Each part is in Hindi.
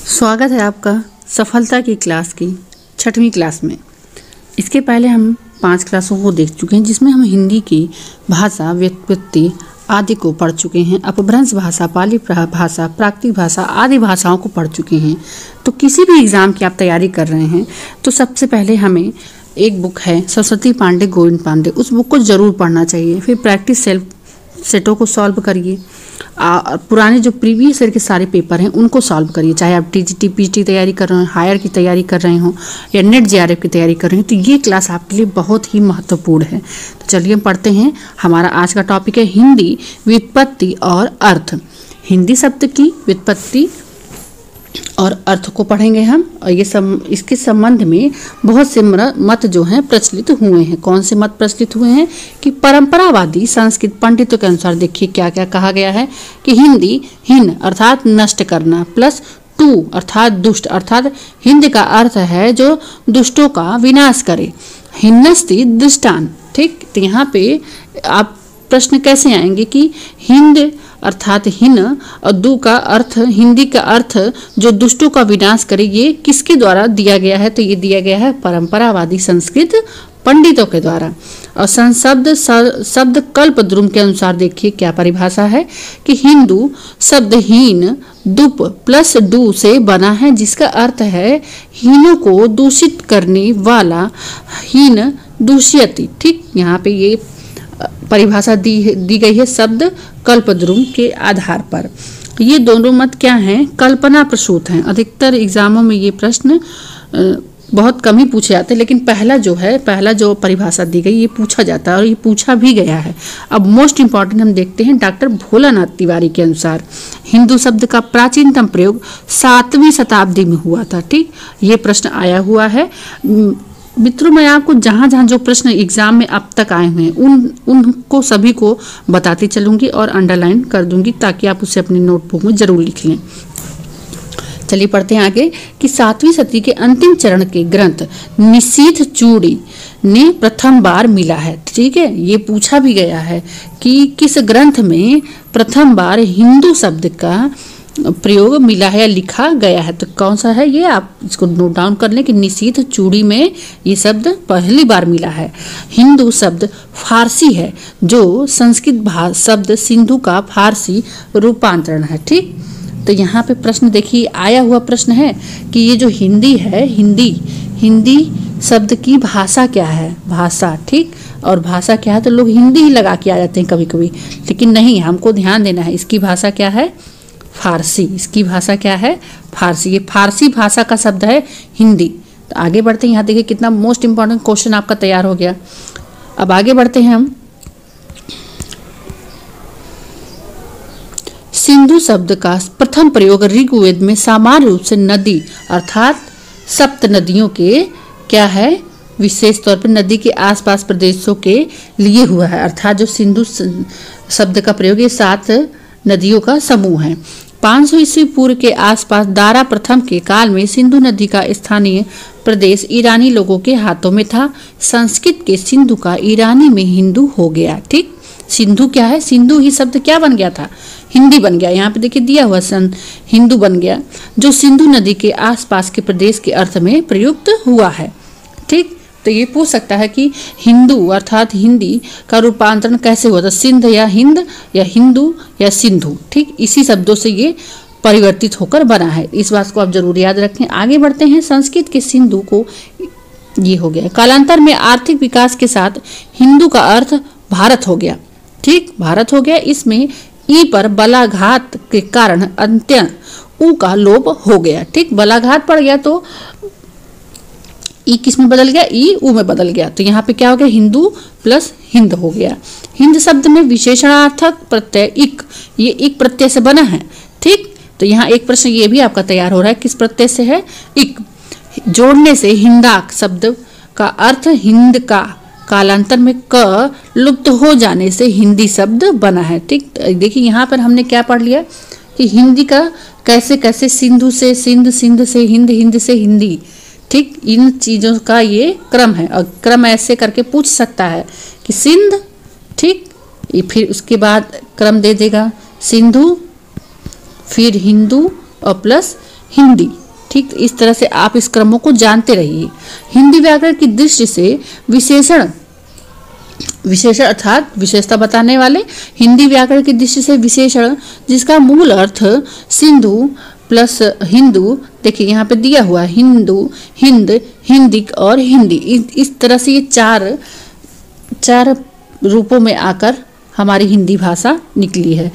स्वागत है आपका सफलता की क्लास की 6वीं क्लास में। इसके पहले हम 5 क्लासों को देख चुके हैं, जिसमें हम हिंदी की भाषा, व्युत्पत्ति आदि को पढ़ चुके हैं। अपभ्रंश भाषा, पाली भाषा, प्राकृतिक भाषा आदि भाषाओं को पढ़ चुके हैं। तो किसी भी एग्ज़ाम की आप तैयारी कर रहे हैं तो सबसे पहले हमें एक बुक है सरस्वती पांडे, गोविंद पांडे, उस बुक को ज़रूर पढ़ना चाहिए। फिर प्रैक्टिस सेटों को सॉल्व करिए। पुराने जो प्रीवियस ईयर के सारे पेपर हैं उनको सॉल्व करिए, चाहे आप टीजीटी पीजी तैयारी कर रहे हो, हायर की तैयारी कर रहे हो या नेट जेआरएफ की तैयारी कर रहे हो, तो ये क्लास आपके लिए बहुत ही महत्वपूर्ण है। तो चलिए हम पढ़ते हैं। हमारा आज का टॉपिक है हिंदी व्युत्पत्ति और अर्थ। हिंदी शब्द की व्युत्पत्ति और अर्थ को पढ़ेंगे हम। और ये इसके संबंध में बहुत से मत जो हैं प्रचलित हुए हैं। कौन से मत प्रचलित हुए हैं कि परंपरावादी संस्कृत पंडितों के अनुसार देखिए क्या क्या कहा गया है कि हिंदी हिन अर्थात नष्ट करना प्लस टू अर्थात दुष्ट, अर्थात हिंद का अर्थ है जो दुष्टों का विनाश करे। हिन्नस्ति दृष्टान, ठीक। तो यहाँ पे आप प्रश्न कैसे आएंगे कि हिंद अर्थात हिन और दू का अर्थ, हिंदी का अर्थ जो दुष्टों का विनाश करे, ये किसके द्वारा दिया गया है? तो ये दिया गया है परंपरावादी संस्कृत पंडितों के द्वारा। और शब्द कल्पद्रुम के अनुसार देखिए क्या परिभाषा है कि हिंदू शब्द हीन दुप प्लस डू से बना है, जिसका अर्थ है हीनों को दूषित करने वाला, हीन दूष्यति, ठीक। यहाँ पे ये परिभाषा दी गई है शब्द कल्पद्रुम के आधार पर। ये दोनों मत क्या हैं? कल्पना प्रसूत हैं। अधिकतर एग्जामों में ये प्रश्न बहुत कम ही पूछे जाते हैं, लेकिन पहला जो परिभाषा दी गई ये पूछा जाता है और ये पूछा भी गया है। अब मोस्ट इम्पॉर्टेंट हम देखते हैं डॉक्टर भोलानाथ तिवारी के अनुसार हिंदू शब्द का प्राचीनतम प्रयोग 7वीं शताब्दी में हुआ था, ठीक। ये प्रश्न आया हुआ है। मित्रों, मैं आपको जहाँ जहाँ जो प्रश्न एग्जाम में अब तक आए हुए हैं उनको सभी को बताती चलूँगी और अंडरलाइन कर दूंगी, ताकि आप उसे अपनी नोटबुक में जरूर लिख लें। चलिए पढ़ते हैं आगे कि 7वीं सदी के अंतिम चरण के ग्रंथ निशीथ चूड़ी ने प्रथम बार मिला है, ठीक है। ये पूछा भी गया है कि किस ग्रंथ में प्रथम बार हिंदू शब्द का प्रयोग मिला है या लिखा गया है। तो कौन सा है ये, आप इसको नोट डाउन कर लें कि निशीथ चूड़ी में ये शब्द पहली बार मिला है। हिंदू शब्द फारसी है जो संस्कृत शब्द सिंधु का फारसी रूपांतरण है, ठीक। तो यहाँ पे प्रश्न देखिए, आया हुआ प्रश्न है कि ये जो हिंदी है, हिंदी शब्द की भाषा क्या है? भाषा, ठीक। और भाषा क्या है तो लोग हिंदी ही लगा के आ जाते हैं कभी कभी, लेकिन नहीं, हमको ध्यान देना है इसकी भाषा क्या है? फारसी। इसकी भाषा क्या है? फारसी। ये फारसी भाषा का शब्द है हिंदी। तो आगे बढ़ते हैं। यहाँ देखिए कितना मोस्ट इंपॉर्टेंट क्वेश्चन आपका तैयार हो गया। अब आगे बढ़ते हैं हम। सिंधु शब्द का प्रथम प्रयोग ऋग्वेद में सामान्य रूप से नदी अर्थात सप्त नदियों के क्या है, विशेष तौर पर नदी के आसपास प्रदेशों के लिए हुआ है। अर्थात जो सिंधु शब्द का प्रयोग ये 7 नदियों का समूह है। 500 ईस्वी पूर्व के आसपास दारा प्रथम के काल में सिंधु नदी का स्थानीय प्रदेश ईरानी लोगों के हाथों में था। संस्कृत के सिंधु का ईरानी में हिंदू हो गया, ठीक। सिंधु क्या है? सिंधु ही शब्द क्या बन गया था? हिंदी बन गया। यहाँ पे देखिए दिया हुआ हिंदू बन गया, जो सिंधु नदी के आसपास के प्रदेश के अर्थ में प्रयुक्त हुआ है, ठीक। तो ये पूछ सकता है कि हिंदू अर्थात हिंदी का रूपांतरण कैसे हुआ था? सिंध या हिंद या हिंदू या सिंधु, ठीक। इसी शब्दों से ये परिवर्तित होकर बना है। इस बात को आप जरूर याद रखें। आगे बढ़ते हैं। संस्कृत के सिंधु को ये हो गया। कालांतर में आर्थिक विकास के साथ हिंदू का अर्थ भारत हो गया, ठीक। भारत हो गया। इसमें ई पर बलाघात के कारण अंत्य ऊ का लोप हो गया, ठीक। बलाघात पड़ गया तो ई किस में बदल गया? ई ऊ में बदल गया। तो यहाँ पे क्या हो गया? हिंदू प्लस हिंद हो गया। हिंद शब्द में विशेषणार्थक प्रत्यय इक, ये इक प्रत्यय से बना है, ठीक। तो यहाँ एक प्रश्न ये भी आपका तैयार हो रहा है, किस प्रत्यय से है? इक। जोड़ने से हिंदाक शब्द का अर्थ हिंद का, कालांतर में क लुप्त हो जाने से हिंदी शब्द बना है, ठीक। देखिए यहाँ पर हमने क्या पढ़ लिया कि हिंदी का कैसे कैसे सिंधु से सिंध, सिंध से हिंद, हिंद से हिंदी, ठीक। इन चीज़ों का ये क्रम है और क्रम ऐसे करके पूछ सकता है कि सिंध, ठीक। फिर उसके बाद क्रम दे देगा सिंधु, फिर हिंदू और प्लस हिंदी। ठीक, इस तरह से आप इस क्रमों को जानते रहिए। हिंदी व्याकरण की दृष्टि से विशेषण अर्थात विशेषता बताने वाले। हिंदी व्याकरण की दृष्टि से विशेषण जिसका मूल अर्थ सिंधु प्लस हिंदू, देखिए यहाँ पे दिया हुआ है हिंदू, हिंद, हिंदिक और हिंदी। इस तरह से ये चार रूपों में आकर हमारी हिंदी भाषा निकली है।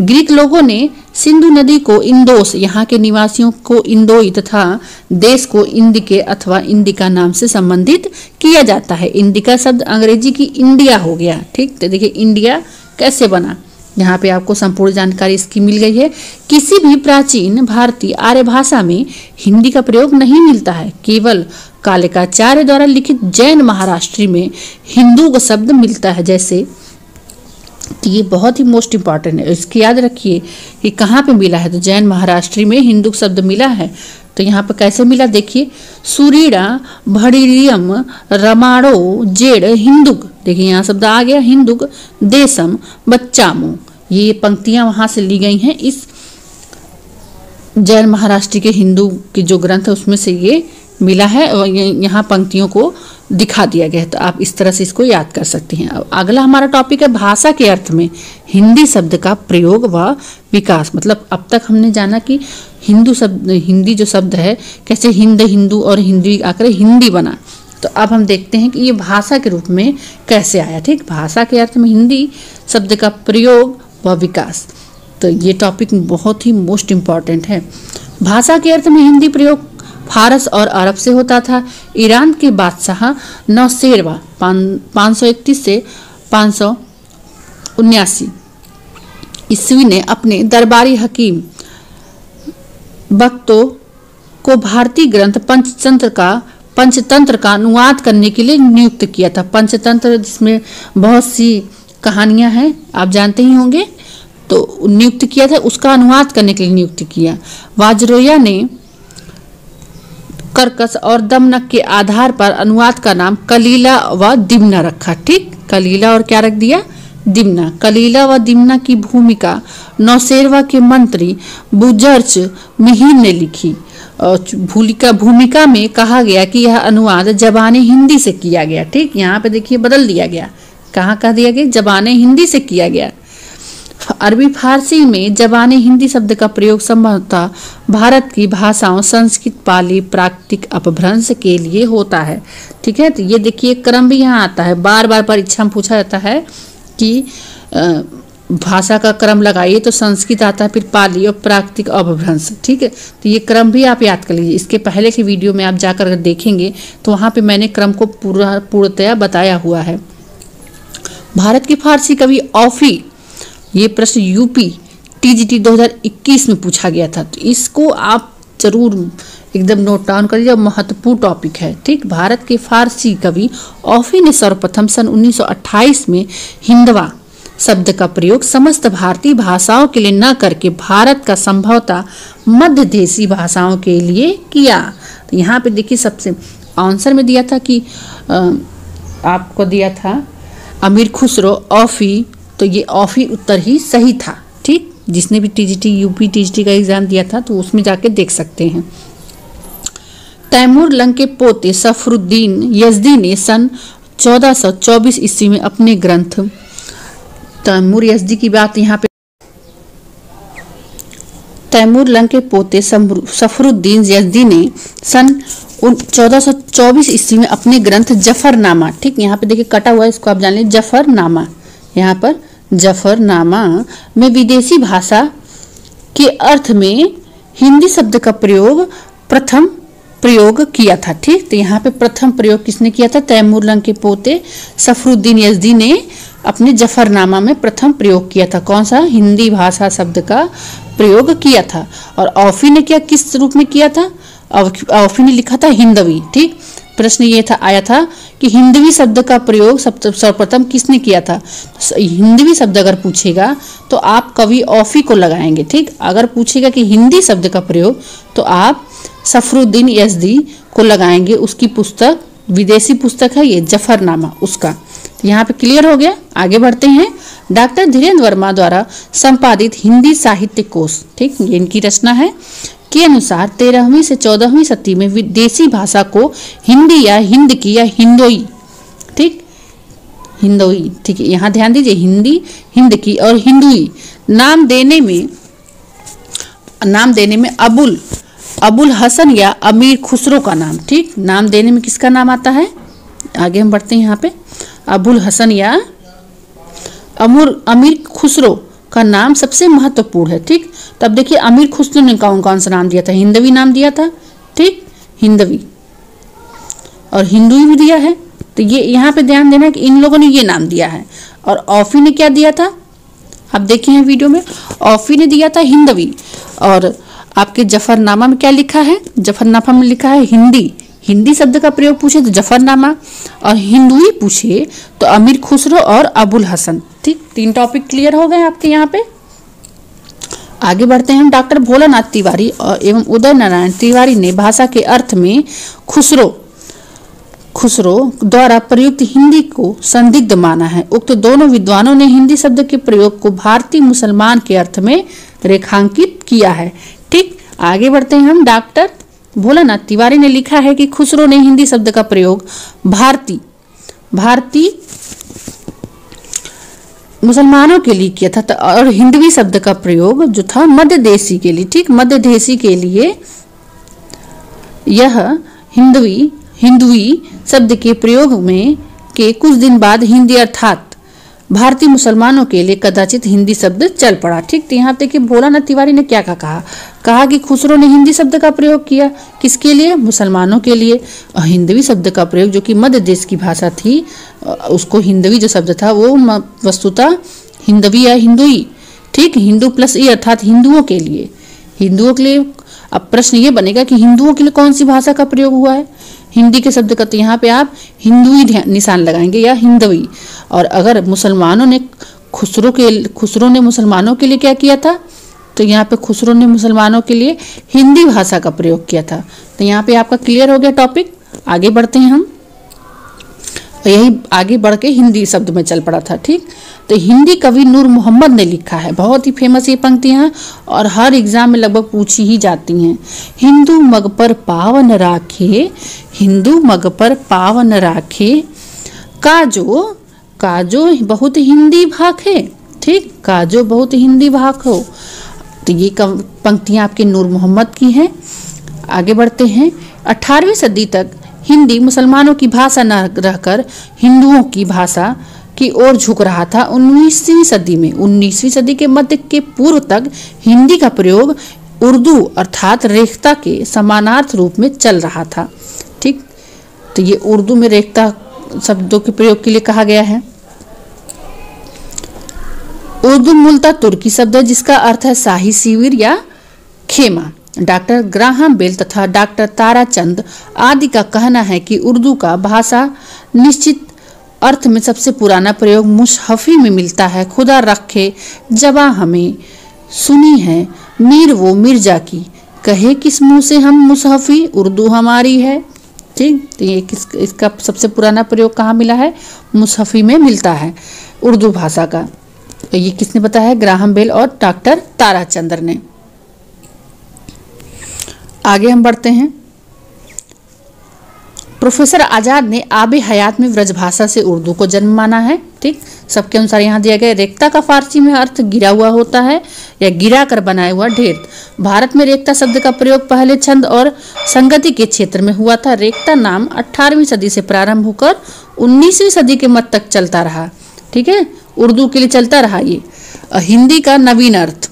ग्रीक लोगों ने सिंधु नदी को इंदोस, यहाँ के निवासियों को इंदोई तथा देश को इंदिके अथवा इंडिका नाम से संबंधित किया जाता है। इंडिका शब्द अंग्रेजी की इंडिया हो गया। ठीक, तो देखिए इंडिया कैसे बना, यहाँ पे आपको संपूर्ण जानकारी इसकी मिल गई है। किसी भी प्राचीन भारतीय आर्य भाषा में हिंदी का प्रयोग नहीं मिलता है। केवल कालिकाचार्य द्वारा लिखित जैन महाराष्ट्री में हिंदू का शब्द मिलता है। जैसे तो ये बहुत ही मोस्ट इम्पॉर्टेंट है, इसकी याद रखिए कि कहाँ पे मिला है। तो जैन महाराष्ट्री में हिंदू शब्द मिला है। तो यहाँ पर कैसे मिला देखिए, सुरीड़ा भड़ियम रमाड़ो जेड़ हिंदुक, देखिए यहाँ शब्द आ गया हिंदुक, देशम बच्चामो, ये पंक्तियां वहां से ली गई हैं। इस जैन महाराष्ट्र के हिंदू के जो ग्रंथ है उसमें से ये मिला है और यहाँ पंक्तियों को दिखा दिया गया है। तो आप इस तरह से इसको याद कर सकते हैं। अब अगला हमारा टॉपिक है भाषा के अर्थ में हिंदी शब्द का प्रयोग व विकास। मतलब अब तक हमने जाना कि हिंदी जो शब्द है कैसे हिंदू और हिंदी आकर हिंदी बना। तो अब हम देखते हैं कि ये भाषा के रूप में कैसे आया। ठीक, भाषा के अर्थ में हिंदी शब्द का प्रयोग व विकास, तो ये टॉपिक बहुत ही मोस्ट इम्पॉर्टेंट है। भाषा के अर्थ में हिंदी प्रयोग फारस और अरब से होता था। ईरान के बादशाह नौशेरवा 531 से 579 ईस्वी ने अपने दरबारी हकीम बख्तो को भारतीय ग्रंथ पंचतंत्र का अनुवाद करने के लिए नियुक्त किया था। पंचतंत्र जिसमें बहुत सी कहानियां हैं, आप जानते ही होंगे, तो नियुक्त किया था, उसका अनुवाद करने के लिए नियुक्त किया। वाजरोया ने कर्कश और दमनक के आधार पर अनुवाद का नाम कलीला व दिमना रखा। ठीक, कलीला और क्या रख दिया, दिमना। कलीला व दिमना की भूमिका नौशेरवा के मंत्री बुजर्च मिहिर ने लिखी। भूमिका में कहा गया कि यह अनुवाद जबाने हिंदी से किया गया। ठीक, यहाँ पे देखिए बदल दिया गया, कहाँ कह दिया गया, जबाने हिंदी से किया गया। अरबी फारसी में जबाने हिंदी शब्द का प्रयोग संभवतः भारत की भाषाओं संस्कृत, पाली, प्राकृतिक अपभ्रंश के लिए होता है। ठीक है, तो ये देखिए क्रम भी यहाँ आता है, बार बार परीक्षा में पूछा जाता है कि भाषा का क्रम लगाइए, तो संस्कृत आता है, फिर पाली और प्राकृतिक अपभ्रंश। ठीक है, तो ये क्रम भी आप याद कर लीजिए। इसके पहले की वीडियो में आप जाकर देखेंगे तो वहाँ पे मैंने क्रम को पूर्णतया बताया हुआ है। भारत की फारसी कवि औफी, ये प्रश्न यूपी टीजीटी 2021 में पूछा गया था, तो इसको आप जरूर एकदम नोट डाउन कर लीजिए, महत्वपूर्ण टॉपिक है। ठीक, भारत के फारसी कवि औफी ने सर्वप्रथम सन 1928 में हिंदवा शब्द का प्रयोग समस्त भारतीय भाषाओं के लिए न करके भारत का संभवतः मध्य देशी भाषाओं के लिए किया। तो यहाँ पे देखिए सबसे आंसर में दिया था कि आपको दिया था अमीर खुसरो औफी, तो ये औफी उत्तर ही सही था। ठीक, जिसने भी टीजीटी यूपी टीजीटी का एग्जाम दिया था तो उसमें जाके देख सकते हैं। तैमूर लंग के पोते सफरुद्दीन यजदी ने सन 1424 ईस्वी में अपने ग्रंथ, तैमूर यजदी की बात यहाँ पे, तैमूर लंग के पोते सफरुद्दीन यजदी ने सन 1424 ईस्वी में अपने ग्रंथ जफरनामा, ठीक यहाँ पे देखिए कटा हुआ है, इसको आप जान लीजिए जफरनामा, यहाँ पर जफरनामा में विदेशी भाषा के अर्थ में हिंदी शब्द का प्रथम प्रयोग किया था। ठीक, तो यहाँ पे प्रथम प्रयोग किसने किया था, तैमूर लंग के पोते सफरुद्दीन यजदी ने अपने जफरनामा में प्रथम प्रयोग किया था। कौन सा, हिंदी भाषा शब्द का प्रयोग किया था। और औफी ने क्या किस रूप में किया था, औफी ने लिखा था हिंदवी। ठीक, प्रश्न ये था आया था कि हिंदवी शब्द का प्रयोग सर्वप्रथम किसने किया था। हिंदवी शब्द अगर पूछेगा तो आप कवि औफी को लगाएंगे। ठीक, अगर पूछेगा कि हिंदी शब्द का प्रयोग तो आप सफरुद्दीन यजदी को लगाएंगे। उसकी पुस्तक विदेशी पुस्तक है ये जफरनामा, उसका तो यहाँ पे क्लियर हो गया। आगे बढ़ते हैं। डॉक्टर धीरेन्द्र वर्मा द्वारा संपादित हिंदी साहित्य कोश, ठीक, ये इनकी रचना है, के अनुसार 13वीं से 14वीं सदी में विदेशी भाषा को हिंदी या हिंद की या हिंदोई, ठीक, हिंदोई, ठीक है, यहाँ ध्यान दीजिए, हिंदी, हिंद की और हिंदुई नाम देने में अबुल हसन या अमीर खुसरो का नाम, ठीक, नाम देने में किसका नाम आता है, आगे हम बढ़ते हैं। यहाँ पे अबुल हसन या अमीर खुसरो का नाम सबसे महत्वपूर्ण है, ठीक। तब देखिए अमीर खुसरो ने कौन सा नाम दिया था, हिंदवी नाम दिया था, ठीक, हिंदवी, और हिंदुई भी दिया है। तो ये यहाँ पे ध्यान देना कि इन लोगों ने ये नाम दिया है। और औफी ने क्या दिया था, आप देखे हैं वीडियो में, औफी ने दिया था हिंदवी। और आपके जफरनामा में क्या लिखा है, जफरनामा में लिखा है हिंदी, हिंदी शब्द का प्रयोग पूछे तो जफरनामा, और हिंदुई पूछे तो अमीर खुसरो और अबुल हसन, ठीक। 3 टॉपिक क्लियर हो गए आपके यहाँ पे। आगे बढ़ते हैं। डॉक्टर भोलानाथ तिवारी और एवं उदय नारायण तिवारी ने भाषा के अर्थ में खुसरो द्वारा प्रयुक्त हिंदी को संदिग्ध माना है। उक्त दोनों विद्वानों ने हिंदी शब्द के प्रयोग को भारतीय मुसलमान के अर्थ में रेखांकित किया है, ठीक। आगे बढ़ते हैं हम। डॉक्टर भोलानाथ तिवारी ने लिखा है कि खुसरो ने हिंदी शब्द का प्रयोग भारतीय मुसलमानों के लिए किया था, और हिंदवी शब्द का प्रयोग जो था मध्य देशी के लिए, ठीक, मध्य देशी के लिए यह हिंदुई शब्द के प्रयोग में के कुछ दिन बाद हिंदी अर्थात भारतीय मुसलमानों के लिए कदाचित हिंदी शब्द चल पड़ा, ठीक। तो यहाँ देखिए भोलानाथ तिवारी ने क्या कहा कि खुसरो ने हिंदी शब्द का प्रयोग किया, किसके लिए, मुसलमानों के लिए। और हिंदवी शब्द का प्रयोग जो कि मध्य देश की भाषा थी, उसको हिंदवी जो शब्द था वो वस्तुतः हिंदवी या हिंदुई, ठीक, हिंदू प्लस ई अर्थात हिंदुओं के लिए, हिंदुओं के लिए। अब प्रश्न ये बनेगा कि हिंदुओं के लिए कौन सी भाषा का प्रयोग हुआ है, हिंदी के शब्द का, तो यहाँ पे आप हिंदुई निशान लगाएंगे या हिंदवी। और अगर मुसलमानों ने खुसरो ने मुसलमानों के लिए क्या किया था, तो यहाँ पे खुसरो ने मुसलमानों के लिए हिंदी भाषा का प्रयोग किया था। तो यहाँ पे आपका क्लियर हो गया टॉपिक। आगे बढ़ते हैं हम। यही आगे बढ़ के हिंदी शब्द में चल पड़ा था, ठीक। तो हिंदी कवि नूर मोहम्मद ने लिखा है, बहुत ही फेमस ये पंक्तियां और हर एग्जाम में लगभग पूछी ही जाती हैं। हिंदू मग पर पावन राखे, हिंदू मग पर पावन राखे, काजो बहुत हिंदी भाखे, ठीक, काजो बहुत हिंदी भाखो। तो ये पंक्तियां आपके नूर मोहम्मद की हैं। आगे बढ़ते हैं। 18वीं सदी तक हिंदी मुसलमानों की भाषा न रहकर हिंदुओं की भाषा की ओर झुक रहा था। 19वीं सदी के मध्य के पूर्व तक हिंदी का प्रयोग उर्दू अर्थात रेख्ता के समानार्थी रूप में चल रहा था, ठीक। तो ये उर्दू में रेख्ता शब्दों के प्रयोग के लिए कहा गया है। उर्दू मूलतः तुर्की शब्द है जिसका अर्थ है शाही शिविर या खेमा। डॉक्टर ग्राहम बेल तथा डॉक्टर ताराचंद आदि का कहना है कि उर्दू का भाषा निश्चित अर्थ में सबसे पुराना प्रयोग मुसहफी में मिलता है। खुदा रखे जबा हमें सुनी है मीर वो मिर्जा की, कहे किस मुंह से हम मुसहफी, उर्दू हमारी है, ठीक। तो ये इसका सबसे पुराना प्रयोग कहाँ मिला है, मुसहफी में मिलता है उर्दू भाषा का। तो ये किसने बताया, ग्राहम बेल और डॉक्टर ताराचंद्र ने। आगे हम बढ़ते हैं। प्रोफेसर आजाद ने आबे हयात में ब्रजभाषा से उर्दू को जन्म माना है, ठीक। सबके अनुसार यहाँ दिया गया रेख्ता का फारसी में अर्थ गिरा हुआ होता है या गिरा कर बनाया हुआ ढेर। भारत में रेख्ता शब्द का प्रयोग पहले छंद और संगति के क्षेत्र में हुआ था। रेख्ता नाम 18वीं सदी से प्रारंभ होकर 19वीं सदी के मध्य तक चलता रहा, ठीक है, उर्दू के लिए चलता रहा ये। हिंदी का नवीन अर्थ,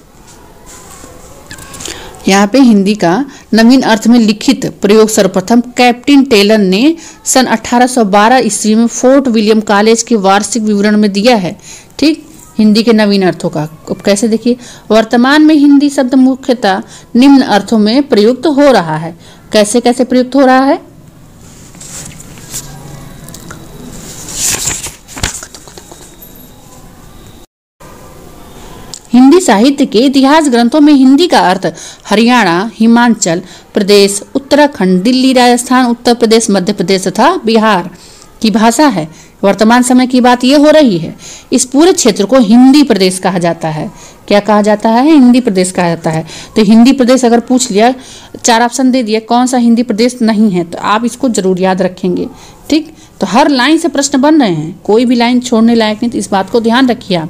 यहाँ पे हिंदी का नवीन अर्थ में लिखित प्रयोग सर्वप्रथम कैप्टन टेलर ने सन 1812 ईस्वी में फोर्ट विलियम कॉलेज के वार्षिक विवरण में दिया है, ठीक, हिंदी के नवीन अर्थों का। अब कैसे देखिए, वर्तमान में हिंदी शब्द मुख्यतः निम्न अर्थों में प्रयुक्त हो रहा है। कैसे कैसे प्रयुक्त हो रहा है, हिंदी साहित्य के इतिहास ग्रंथों में हिंदी का अर्थ हरियाणा, हिमाचल प्रदेश, उत्तराखंड, दिल्ली, राजस्थान, उत्तर प्रदेश, मध्य प्रदेश तथा बिहार, की भाषा है। वर्तमान समय की बात ये हो रही है। इस पूरे क्षेत्र को हिंदी प्रदेश कहा जाता है। क्या कहा जाता है? हिंदी प्रदेश कहा जाता है। तो हिंदी प्रदेश अगर पूछ लिया, 4 ऑप्शन दे दिए, कौन सा हिंदी प्रदेश नहीं है, तो आप इसको जरूर याद रखेंगे। ठीक, तो हर लाइन से प्रश्न बन रहे हैं, कोई भी लाइन छोड़ने लायक नहीं, तो इस बात को ध्यान रखिए आप।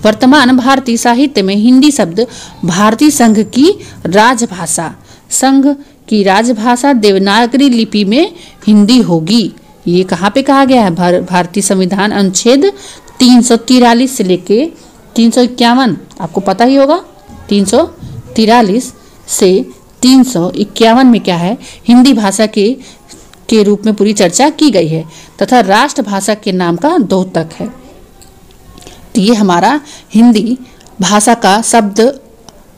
वर्तमान भारतीय साहित्य में हिंदी शब्द भारतीय संघ की राजभाषा, संघ की राजभाषा देवनागरी लिपि में हिंदी होगी। ये कहाँ पे कहा गया है? भारतीय संविधान अनुच्छेद 343 से लेके 351, आपको पता ही होगा, 343 से 351 में क्या है? हिंदी भाषा के रूप में पूरी चर्चा की गई है तथा राष्ट्रभाषा के नाम का द्योतक है। तो ये हमारा हिंदी भाषा का शब्द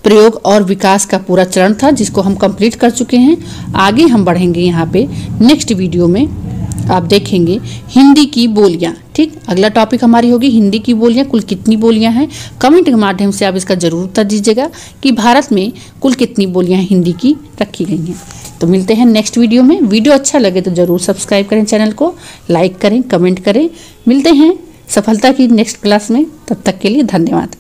प्रयोग और विकास का पूरा चरण था, जिसको हम कंप्लीट कर चुके हैं। आगे हम बढ़ेंगे यहाँ पे नेक्स्ट वीडियो में, आप देखेंगे हिंदी की बोलियाँ। ठीक, अगला टॉपिक हमारी होगी हिंदी की बोलियाँ। कुल कितनी बोलियाँ हैं? कमेंट के माध्यम से आप इसका जरूर उत्तर दीजिएगा कि भारत में कुल कितनी बोलियाँ हिंदी की रखी गई हैं। तो मिलते हैं नेक्स्ट वीडियो में। वीडियो अच्छा लगे तो जरूर सब्सक्राइब करें, चैनल को लाइक करें, कमेंट करें। मिलते हैं सफलता की नेक्स्ट क्लास में, तब तक के लिए धन्यवाद।